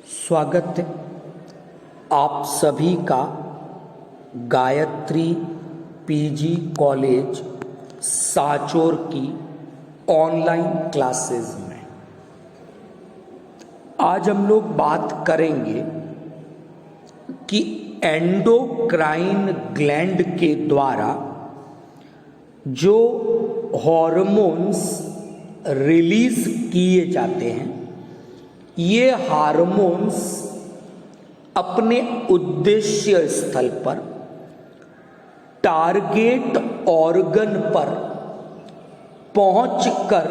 स्वागत है आप सभी का गायत्री पीजी कॉलेज साचोर की ऑनलाइन क्लासेस में। आज हम लोग बात करेंगे कि एंडोक्राइन ग्लैंड के द्वारा जो हॉर्मोन्स रिलीज किए जाते हैं, ये हार्मोन्स अपने उद्देश्य स्थल पर टारगेट ऑर्गन पर पहुंचकर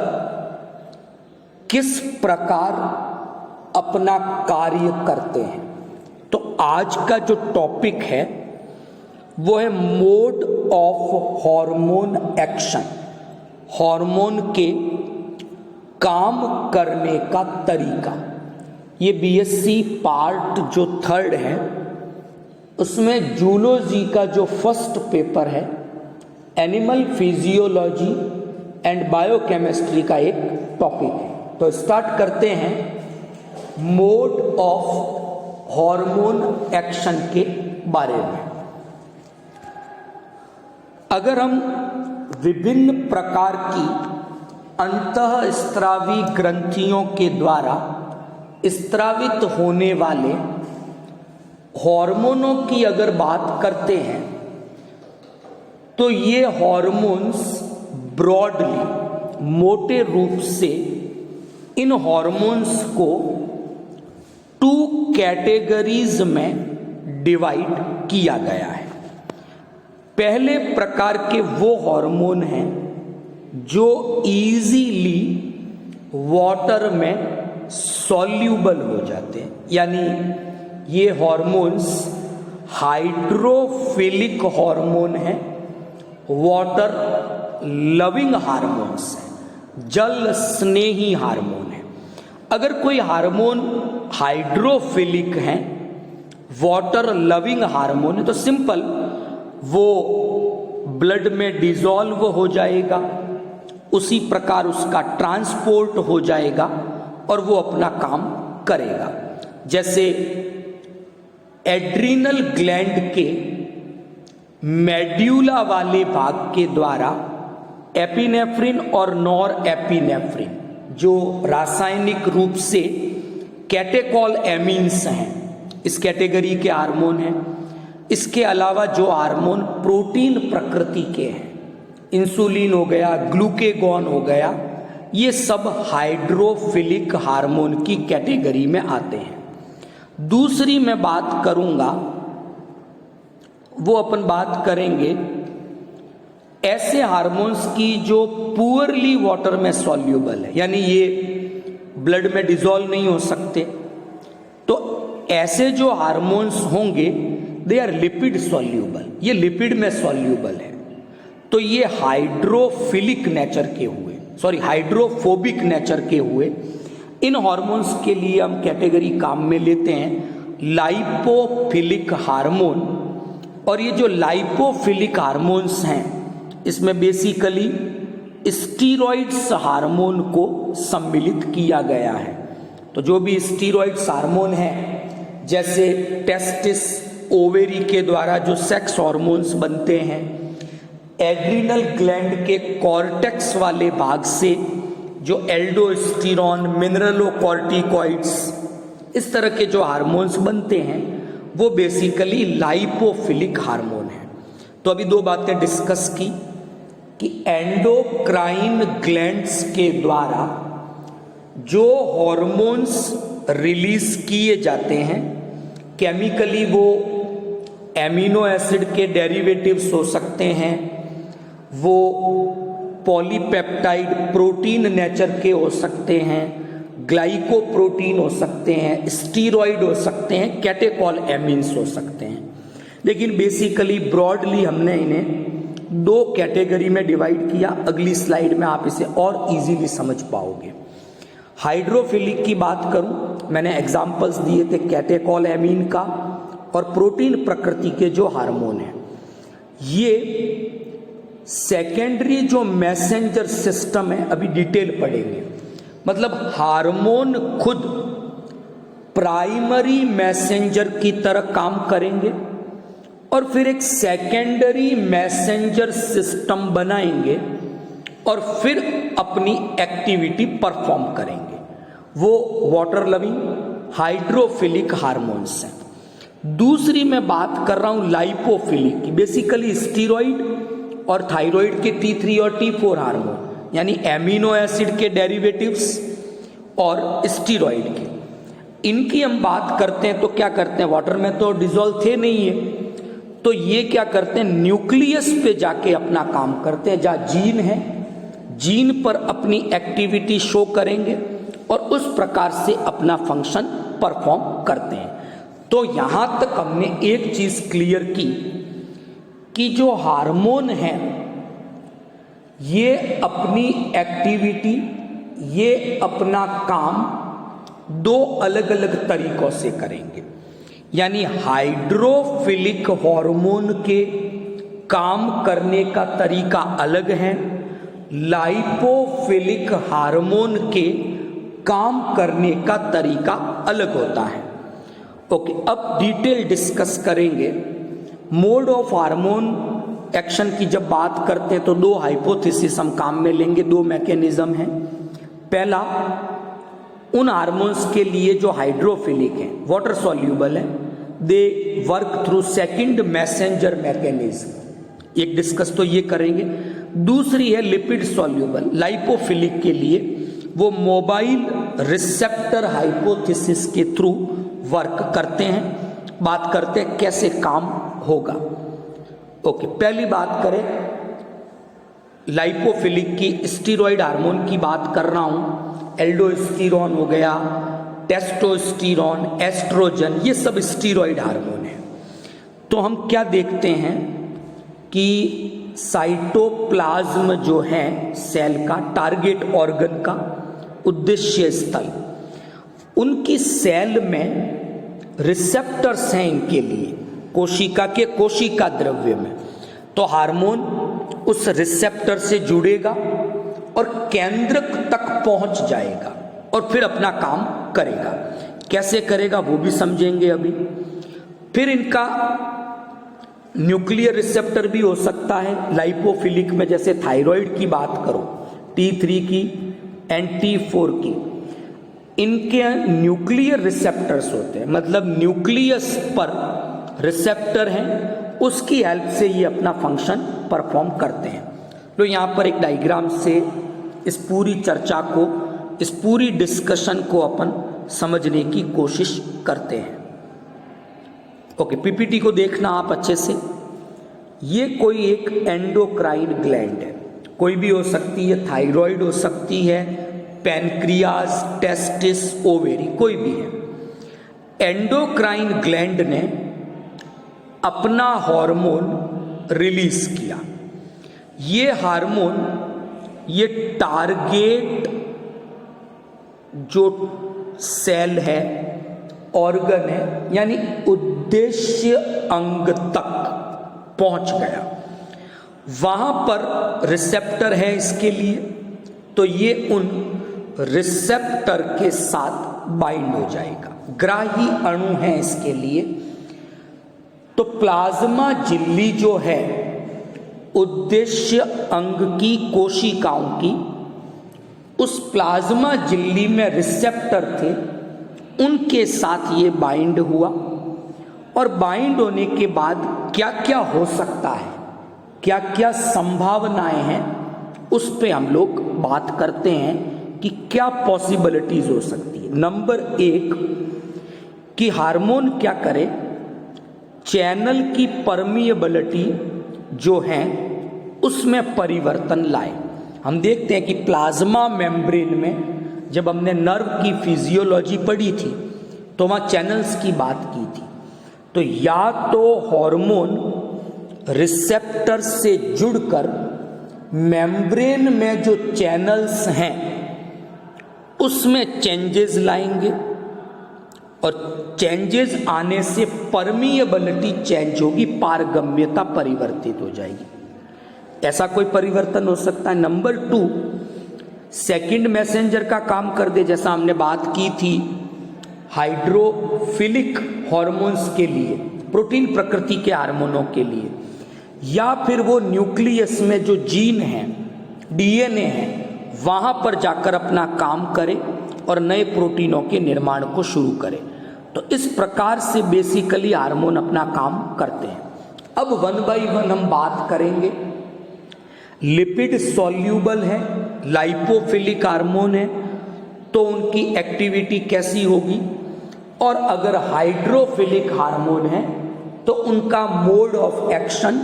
किस प्रकार अपना कार्य करते हैं। तो आज का जो टॉपिक है वो है mode of hormone action, hormone के काम करने का तरीका। ये बीएससी पार्ट जो 3rd है उसमें जूलॉजी का जो फर्स्ट पेपर है एनिमल फिजियोलॉजी एंड बायोकेमिस्ट्री का एक टॉपिक है। तो स्टार्ट करते हैं मोड ऑफ हार्मोन एक्शन के बारे में। अगर हम विभिन्न प्रकार की अंतःस्त्रावी ग्रंथियों के द्वारा स्त्रावित होने वाले हार्मोनों की अगर बात करते हैं तो ये हार्मोन्स ब्रॉडली, मोटे रूप से इन हार्मोन्स को 2 कैटेगरीज में डिवाइड किया गया है। पहले प्रकार के वो हार्मोन हैं जो इजीली वाटर में सॉल्यूबल हो जाते हैं, यानी ये हार्मोन्स हाइड्रोफिलिक हार्मोन है, वाटर लविंग हार्मोन्स है, जल स्नेही हार्मोन है। अगर कोई हार्मोन हाइड्रोफिलिक है, वाटर लविंग हार्मोन है, तो सिंपल वो ब्लड में डिसॉल्व हो जाएगा, उसी प्रकार उसका ट्रांसपोर्ट हो जाएगा और वो अपना काम करेगा। जैसे एड्रिनल ग्लैंड के मेड्यूला वाले भाग के द्वारा एपिनेफ्रिन और नॉर एपिनेफ्रिन जो रासायनिक रूप से कैटेकॉल एमीन्स हैं, इस कैटेगरी के हार्मोन हैं। इसके अलावा जो हार्मोन प्रोटीन प्रकृति के हैं, इंसुलिन हो गया, ग्लूकेगॉन हो गया, ये सब हाइड्रोफिलिक हार्मोन की कैटेगरी में आते हैं। दूसरी मैं बात करूंगा, वो अपन बात करेंगे ऐसे हार्मोन्स की जो पुअरली वाटर में सॉल्यूबल है, यानी ये ब्लड में डिसॉल्व नहीं हो सकते। तो ऐसे जो हार्मोन्स होंगे दे आर लिपिड सॉल्यूबल, ये लिपिड में सॉल्यूबल है। तो ये हाइड्रोफिलिक नेचर के हुए, हाइड्रोफोबिक नेचर के हुए। इन हार्मोन्स के लिए हम कैटेगरी काम में लेते हैं लाइपोफिलिक हार्मोन। और ये जो लाइपोफिलिक हार्मोन्स हैं इसमें बेसिकली स्टीरॉइड्स हार्मोन को सम्मिलित किया गया है। तो जो भी स्टीरॉइड्स हार्मोन है, जैसे टेस्टिस ओवेरी के द्वारा जो सेक्स हार्मोन्स बनते हैं, एड्रिनल ग्लैंड के कॉर्टेक्स वाले भाग से जो एल्डोस्टेरोन, मिनरलोकॉर्टिकॉइड्स, इस तरह के जो हार्मोन्स बनते हैं वो बेसिकली लाइपोफिलिक हार्मोन है। तो अभी 2 बातें डिस्कस की कि एंडोक्राइन ग्लैंड्स के द्वारा जो हार्मोन्स रिलीज किए जाते हैं, केमिकली वो एमिनो एसिड के डेरिवेटिव्स हो सकते हैं, वो पॉलीपेप्टाइड प्रोटीन नेचर के हो सकते हैं, ग्लाइकोप्रोटीन हो सकते हैं, स्टीरॉइड हो सकते हैं, कैटेकॉल एमीन्स हो सकते हैं। लेकिन बेसिकली ब्रॉडली हमने इन्हें 2 कैटेगरी में डिवाइड किया। अगली स्लाइड में आप इसे और इजीली समझ पाओगे। हाइड्रोफिलिक की बात करूं, मैंने एग्जांपल्स दिए थे कैटेकॉल एमीन का और प्रोटीन प्रकृति के जो हार्मोन हैं। ये सेकेंडरी जो मैसेंजर सिस्टम है, अभी डिटेल पढ़ेंगे। मतलब हार्मोन खुद प्राइमरी मैसेंजर की तरह काम करेंगे और फिर एक सेकेंडरी मैसेंजर सिस्टम बनाएंगे और फिर अपनी एक्टिविटी परफॉर्म करेंगे। वो वाटर लविंग हाइड्रोफिलिक हार्मोन्स हैं। दूसरी मैं बात कर रहा हूं लाइपोफिलिक की, बेसिकली स्टीरॉइड और थायराइड के T3 और T4 हार्मोन, यानी एमिनो एसिड के डेरिवेटिव्स और स्टीरॉइड के। इनकी हम बात करते हैं तो क्या करते हैं, वाटर में तो डिसॉल्व थे नहीं है, तो ये क्या करते हैं, न्यूक्लियस पे जाके अपना काम करते हैं, जहाँ जीन है, जीन पर अपनी एक्टिविटी शो करेंगे और उस प्रकार से अपना फंक्शन परफॉर्म करते हैं। तो यहां तक हमने एक चीज क्लियर की कि जो हार्मोन है ये अपनी एक्टिविटी, ये अपना काम दो अलग अलग तरीकों से करेंगे। यानी हाइड्रोफिलिक हार्मोन के काम करने का तरीका अलग है, लाइपोफिलिक हार्मोन के काम करने का तरीका अलग होता है। ओके, अब डिटेल डिस्कस करेंगे। मोड ऑफ हार्मोन एक्शन की जब बात करते हैं तो दो हाइपोथेसिस हम काम में लेंगे, दो मैकेनिज्म हैं। पहला, उन हार्मोन्स के लिए जो हाइड्रोफिलिक हैं, वाटर सॉल्यूबल है, they work through second messenger mechanism, एक डिस्कस तो ये करेंगे। दूसरी है लिपिड सॉल्यूबल लाइपोफिलिक के लिए, वो मोबाइल रिसेप्टर हाइपोथेसिस के थ्रू वर्क करते हैं। बात करते हैं कैसे काम होगा। ओके, पहली बात करें लाइपोफिलिक की, स्टीरॉइड हार्मोन की बात कर रहा हूं। एल्डोस्टेरोन हो गया, टेस्टोस्टेरोन, एस्ट्रोजन, ये सब स्टीरॉइड हार्मोन है। तो हम क्या देखते हैं कि साइटोप्लाज्म जो है सेल का, टारगेट ऑर्गन का, उद्देश्य स्थल, उनकी सेल में रिसेप्टर्स हैं इनके लिए, कोशिका के कोशिका द्रव्य में। तो हार्मोन उस रिसेप्टर से जुड़ेगा और केंद्रक तक पहुंच जाएगा और फिर अपना काम करेगा। कैसे करेगा वो भी समझेंगे अभी। फिर इनका न्यूक्लियर रिसेप्टर भी हो सकता है लाइपोफिलिक में, जैसे थायराइड की बात करो, T3 की एंड T4 की, इनके न्यूक्लियर रिसेप्टर्स होते हैं, मतलब न्यूक्लियस पर रिसेप्टर हैं, उसकी हेल्प से ये अपना फंक्शन परफॉर्म करते हैं। तो यहाँ पर एक डायग्राम से इस पूरी चर्चा को, इस पूरी डिस्कशन को अपन समझने की कोशिश करते हैं। ओके, पीपीटी को देखना आप अच्छे से। ये कोई एक एंडोक्राइन ग्लैंड है, कोई भी हो सकती है, थायराइड हो सकती है, पैनक्रियास, टेस्टिस, ओवेरी, कोई भी है। एंडोक्राइन ग्लैंड ने अपना हार्मोन रिलीज किया। ये हार्मोन, ये टारगेट जो सेल है, ऑर्गन है, यानी उद्देश्य अंग तक पहुंच गया। वहां पर रिसेप्टर है इसके लिए, तो ये उन रिसेप्टर के साथ बाइंड हो जाएगा, ग्राही अणु है इसके लिए। तो प्लाज्मा झिल्ली जो है उद्देश्य अंग की कोशिकाओं की, उस प्लाज्मा झिल्ली में रिसेप्टर थे, उनके साथ ये बाइंड हुआ। और बाइंड होने के बाद क्या क्या हो सकता है, क्या क्या संभावनाएं हैं, उस पे हम लोग बात करते हैं कि क्या पॉसिबिलिटीज हो सकती है। नंबर एक, कि हार्मोन क्या करे, चैनल की परमिएबिलिटी जो है उसमें परिवर्तन लाए। हम देखते हैं कि प्लाज्मा मेम्ब्रेन में जब हमने नर्व की फिजियोलॉजी पढ़ी थी तो वहाँ चैनल्स की बात की थी। तो या तो हार्मोन रिसेप्टर से जुड़कर मेम्ब्रेन में जो चैनल्स हैं उसमें चेंजेस लाएंगे, और चेंजेस आने से परमिएबिलिटी चेंज होगी, पारगम्यता परिवर्तित हो जाएगी। ऐसा कोई परिवर्तन हो सकता है। नंबर टू, सेकंड मैसेंजर का काम कर दे, जैसा हमने बात की थी हाइड्रोफिलिक हॉर्मोन्स के लिए, प्रोटीन प्रकृति के हार्मोनों के लिए, या फिर वो न्यूक्लियस में जो जीन है, डीएनए है, वहां पर जाकर अपना काम करे और नए प्रोटीनों के निर्माण को शुरू करे। तो इस प्रकार से बेसिकली हार्मोन अपना काम करते हैं। अब 1 बाय 1 हम बात करेंगे। लिपिड सॉल्यूबल है, लाइपोफिलिक हार्मोन है, तो उनकी एक्टिविटी कैसी होगी, और अगर हाइड्रोफिलिक हार्मोन है तो उनका मोड ऑफ एक्शन,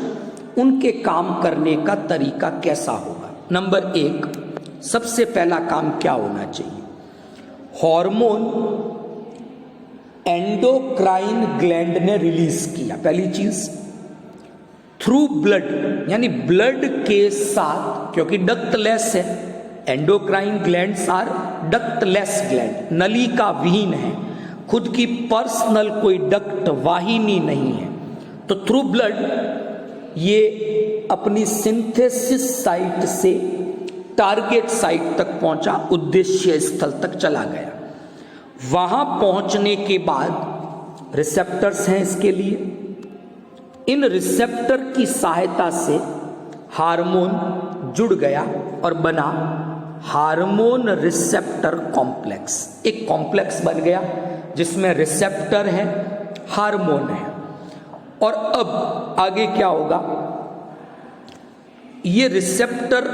उनके काम करने का तरीका कैसा होगा। नंबर 1, सबसे पहला काम क्या होना चाहिए? हार्मोन एंडोक्राइन ग्लैंड ने रिलीज किया। पहली चीज, थ्रू ब्लड, यानी ब्लड के साथ, क्योंकि डक्टलेस है, endocrine glands are ductless gland, नलिका विहीन है, खुद की पर्सनल कोई डक्ट वाहिनी नहीं है। तो थ्रू ब्लड ये अपनी सिंथेसिस साइट से टारगेट साइट तक पहुंचा, उद्देश्य स्थल तक चला गया। वहां पहुंचने के बाद रिसेप्टर्स हैं इसके लिए। इन रिसेप्टर की सहायता से हार्मोन जुड़ गया और बना हार्मोन रिसेप्टर कॉम्प्लेक्स। एक कॉम्प्लेक्स बन गया जिसमें रिसेप्टर है, हार्मोन है। और अब आगे क्या होगा? ये रिसेप्टर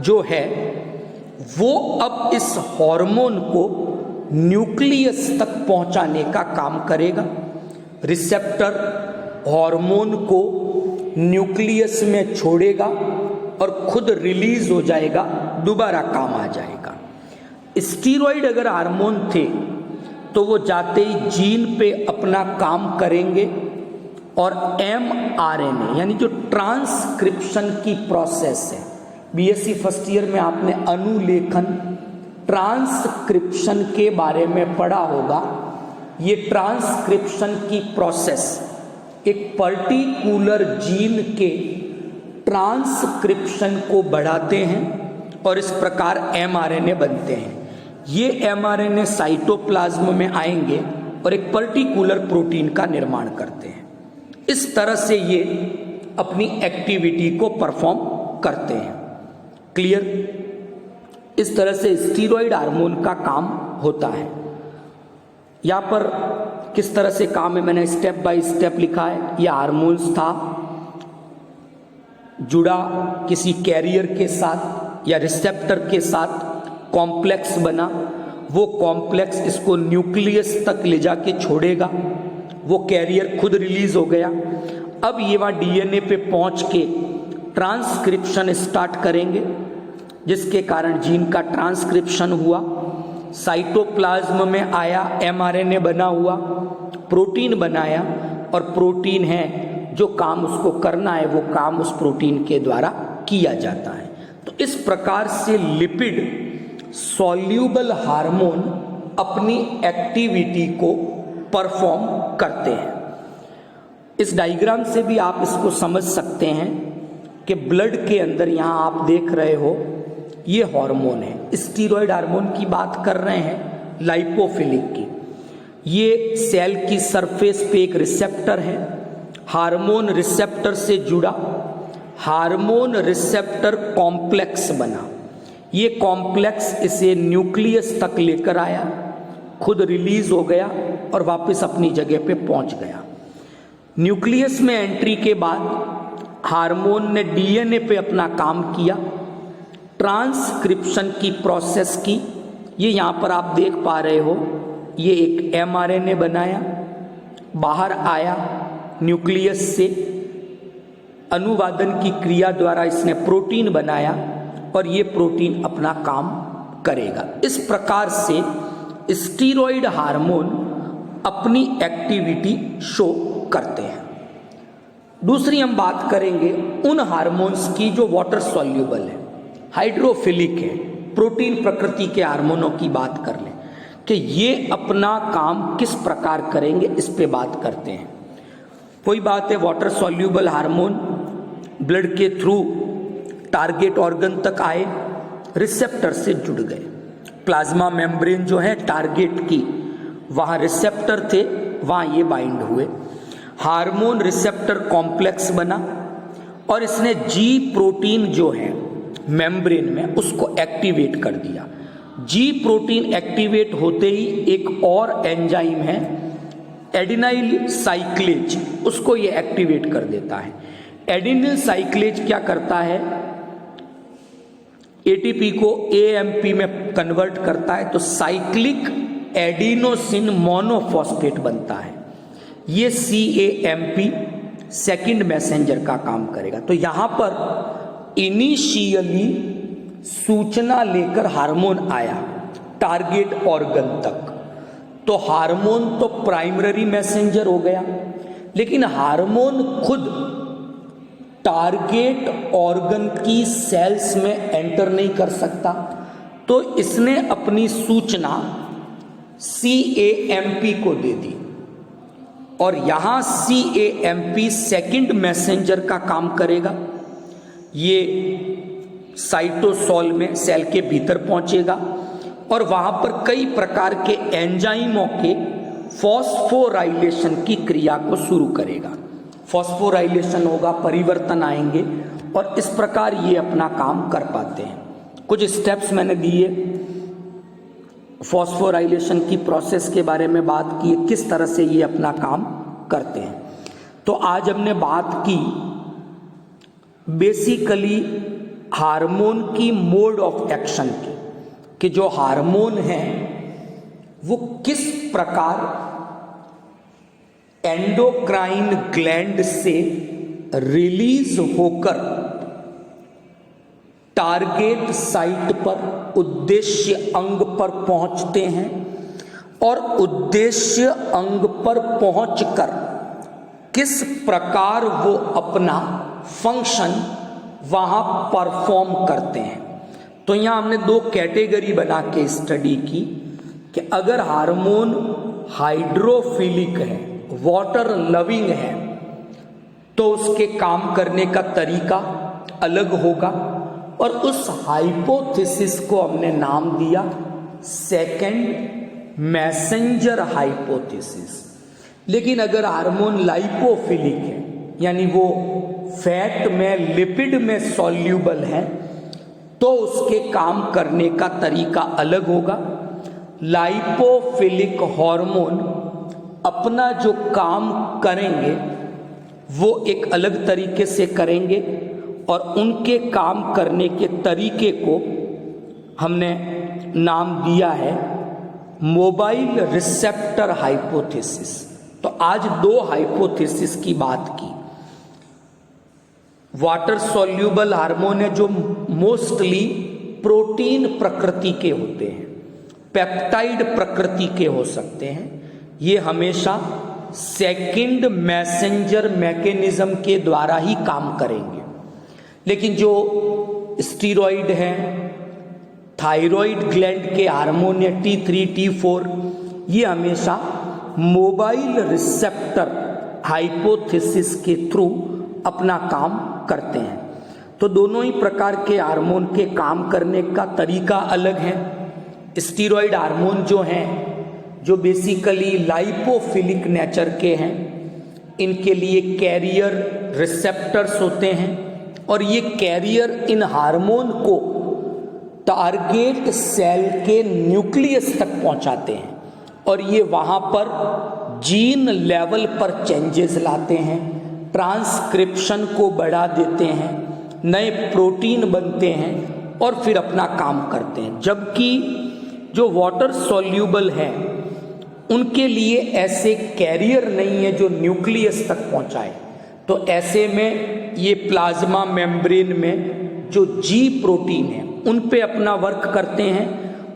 जो है वो अब इस हार्मोन को न्यूक्लियस तक पहुंचाने का काम करेगा। रिसेप्टर हार्मोन को न्यूक्लियस में छोड़ेगा और खुद रिलीज हो जाएगा, दोबारा काम आ जाएगा। स्टीरॉइड अगर हार्मोन थे तो वो जाते ही जीन पे अपना काम करेंगे और mRNA यानी जो ट्रांसक्रिप्शन की प्रोसेस है, बीएससी फर्स्ट ईयर में आपने अनुलेखन ट्रांसक्रिप्शन के बारे में पढ़ा होगा। ये ट्रांसक्रिप्शन की प्रोसेस एक पर्टिकुलर जीन के ट्रांसक्रिप्शन को बढ़ाते हैं और इस प्रकार mRNA बनते हैं। ये mRNA साइटोप्लाज्म में आएंगे और एक पर्टिकुलर प्रोटीन का निर्माण करते हैं। इस तरह से ये अपनी एक्टिविटी को परफॉर्म करते हैं। क्लियर? इस तरह से स्टीरॉइड हार्मोन का काम होता है। यहाँ पर किस तरह से काम है मैंने स्टेप बाय स्टेप लिखा है। यह हार्मोन्स था, जुड़ा किसी कैरियर के साथ या रिसेप्टर के साथ, कॉम्प्लेक्स बना, वो कॉम्प्लेक्स इसको न्यूक्लियस तक ले जाके छोड़ेगा, वो कैरियर खुद रिलीज हो गया। अब ये वहाँ डीएनए पे पहुंच के ट्रांसक्रिप्शन स्टार्ट करेंगे, जिसके कारण जीन का ट्रांसक्रिप्शन हुआ, साइटोप्लाज्म में आया, mRNA बना हुआ, प्रोटीन बनाया, और प्रोटीन है जो काम उसको करना है वो काम उस प्रोटीन के द्वारा किया जाता है। तो इस प्रकार से लिपिड सॉल्यूबल हार्मोन अपनी एक्टिविटी को परफॉर्म करते हैं। इस डायग्राम से भी आप इसको समझ सकते हैं कि ब्लड के अंदर यहाँ आप देख रहे हो ये हार्मोन है, स्टीरॉइड हार्मोन की बात कर रहे हैं, लाइपोफिलिक की। ये सेल की सरफेस पे एक रिसेप्टर है, हार्मोन रिसेप्टर से जुड़ा, हार्मोन रिसेप्टर कॉम्प्लेक्स बना। ये कॉम्प्लेक्स इसे न्यूक्लियस तक लेकर आया, खुद रिलीज हो गया और वापस अपनी जगह पे पहुंच गया। न्यूक्लियस में एंट्री के बाद हार्मोन ने डीएनए पे अपना काम किया, ट्रांसक्रिप्शन की प्रोसेस की। ये यहाँ पर आप देख पा रहे हो, ये एक mRNA बनाया, बाहर आया न्यूक्लियस से, अनुवादन की क्रिया द्वारा इसने प्रोटीन बनाया और ये प्रोटीन अपना काम करेगा। इस प्रकार से स्टीरॉइड हार्मोन अपनी एक्टिविटी शो करते हैं। दूसरी हम बात करेंगे उन हार्मोन्स की जो वाटर सॉल्यूबल है, हाइड्रोफिलिक है, प्रोटीन प्रकृति के हार्मोनों की बात कर लें कि ये अपना काम किस प्रकार करेंगे, इस पे बात करते हैं। कोई बात है, वाटर सॉल्यूबल हार्मोन ब्लड के थ्रू टारगेट ऑर्गन तक आए, रिसेप्टर से जुड़ गए, प्लाज्मा मेम्ब्रेन जो है टारगेट की वहाँ रिसेप्टर थे, वहाँ ये बाइंड हुए, हार्मोन रिसेप्टर कॉम्प्लेक्स बना और इसने जी प्रोटीन जो है मेम्ब्रेन में उसको एक्टिवेट कर दिया। जी प्रोटीन एक्टिवेट होते ही एक और एंजाइम है एडिनाइल साइक्लेज, उसको ये एक्टिवेट कर देता है। एडिनाइल साइक्लेज क्या करता है, एटीपी को एएमपी में कन्वर्ट करता है, तो साइक्लिक एडिनोसिन मोनोफॉस्फेट बनता है। ये सीएएमपी सेकंड मैसेंजर का काम करेगा। तो यहां पर इनिशियली सूचना लेकर हार्मोन आया टारगेट ऑर्गन तक, तो हार्मोन तो प्राइमरी मैसेंजर हो गया, लेकिन हार्मोन खुद टारगेट ऑर्गन की सेल्स में एंटर नहीं कर सकता, तो इसने अपनी सूचना सीएएमपी को दे दी और यहां सीएएमपी सेकंड मैसेंजर का काम करेगा। ये साइटोसोल में सेल के भीतर पहुंचेगा और वहां पर कई प्रकार के एंजाइमों के फॉस्फोराइलेशन की क्रिया को शुरू करेगा। फॉस्फोराइलेशन होगा, परिवर्तन आएंगे और इस प्रकार ये अपना काम कर पाते हैं। कुछ स्टेप्स मैंने दिए, फॉस्फोराइलेशन की प्रोसेस के बारे में बात की, किस तरह से ये अपना काम करते हैं। तो आज हमने बात की बेसिकली हार्मोन की मोड ऑफ एक्शन की, कि जो हार्मोन है वो किस प्रकार एंडोक्राइन ग्लैंड से रिलीज होकर टारगेट साइट पर उद्देश्य अंग पर पहुंचते हैं और उद्देश्य अंग पर पहुंचकर किस प्रकार वो अपना फंक्शन वहां परफॉर्म करते हैं। तो यहां हमने दो कैटेगरी बना के स्टडी की कि अगर हार्मोन हाइड्रोफिलिक है, वाटर लविंग है, तो उसके काम करने का तरीका अलग होगा और उस हाइपोथेसिस को हमने नाम दिया सेकंड मैसेंजर हाइपोथेसिस। लेकिन अगर हार्मोन लाइपोफिलिक है, यानी वो फैट में, लिपिड में सॉल्यूबल है, तो उसके काम करने का तरीका अलग होगा। लाइपोफिलिक हार्मोन अपना जो काम करेंगे वो एक अलग तरीके से करेंगे और उनके काम करने के तरीके को हमने नाम दिया है मोबाइल रिसेप्टर हाइपोथेसिस। तो आज दो हाइपोथेसिस की बात की। वाटर सॉल्यूबल हार्मोन है जो मोस्टली प्रोटीन प्रकृति के होते हैं, पेप्टाइड प्रकृति के हो सकते हैं, ये हमेशा सेकंड मैसेंजर मैकेनिज्म के द्वारा ही काम करेंगे। लेकिन जो स्टीरॉइड है, थायराइड ग्लैंड के हार्मोन है T3, T4, ये हमेशा मोबाइल रिसेप्टर हाइपोथेसिस के थ्रू अपना काम करते हैं। तो दोनों ही प्रकार के हार्मोन के काम करने का तरीका अलग है। स्टीरॉइड हार्मोन जो हैं, जो बेसिकली लाइपोफिलिक नेचर के हैं, इनके लिए कैरियर रिसेप्टर्स होते हैं और ये कैरियर इन हार्मोन को टारगेट सेल के न्यूक्लियस तक पहुंचाते हैं और ये वहां पर जीन लेवल पर चेंजेस लाते हैं, ट्रांसक्रिप्शन को बढ़ा देते हैं, नए प्रोटीन बनते हैं और फिर अपना काम करते हैं। जबकि जो वाटर सॉल्यूबल है उनके लिए ऐसे कैरियर नहीं है जो न्यूक्लियस तक पहुंचाए। तो ऐसे में ये प्लाज्मा मेम्ब्रेन में जो जी प्रोटीन है उन पे अपना वर्क करते हैं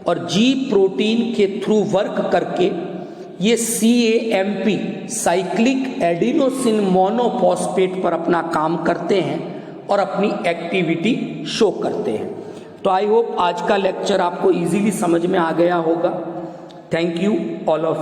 और जी प्रोटीन के थ्रू वर्क करके ये CAMP साइक्लिक एडिनोसिन मोनोफॉस्फेट पर अपना काम करते हैं और अपनी एक्टिविटी शो करते हैं। तो आई होप आज का लेक्चर आपको इजीली समझ में आ गया होगा। Thank you all of you.